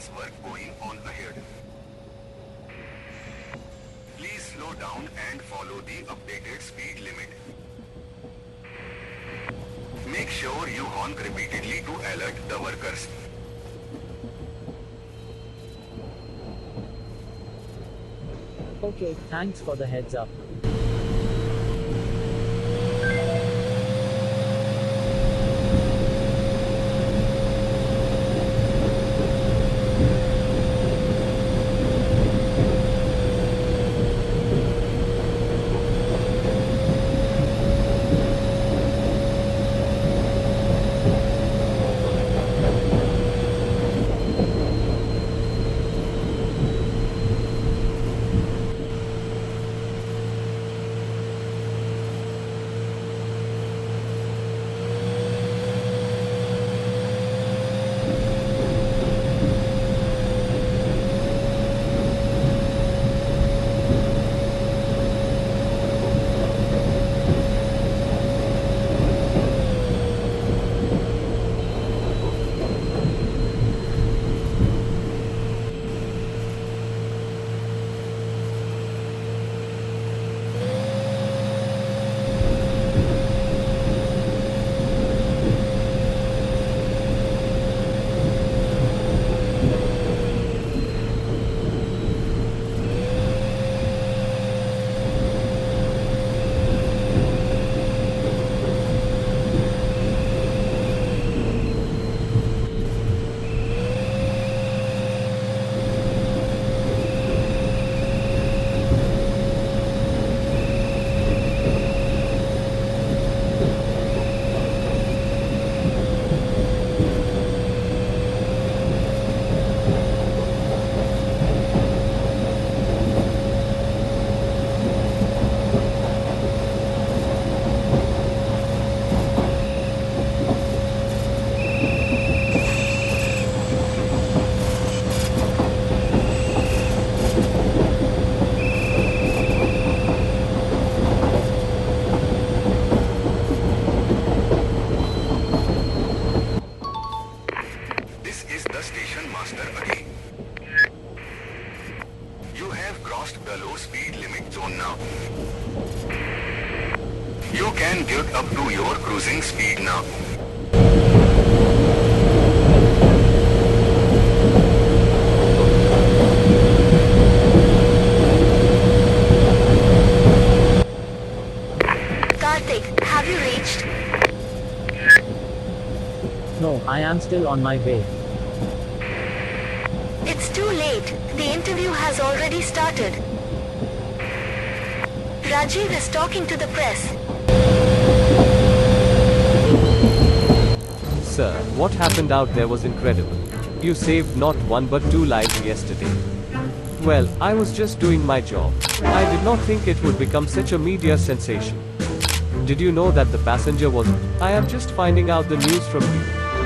maintenance work going on ahead. Please slow down and follow the updated speed limit. Make sure you honk repeatedly to alert the workers. Okay, thanks for the heads up. Station master again. You have crossed the low speed limit zone now. You can get up to your cruising speed now. Karthik, have you reached? No, I am still on my way. It's too late. The interview has already started. Rajiv is talking to the press. Sir, what happened out there was incredible. You saved not one but two lives yesterday. Well, I was just doing my job. I did not think it would become such a media sensation. Did you know that the passenger was... I am just finding out the news from you.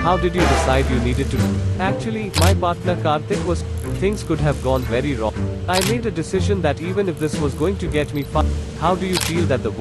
How did you decide you needed to... Actually, my partner Karthik was... Things could have gone very wrong. I made a decision that even if this was going to get me fired, how do you feel that the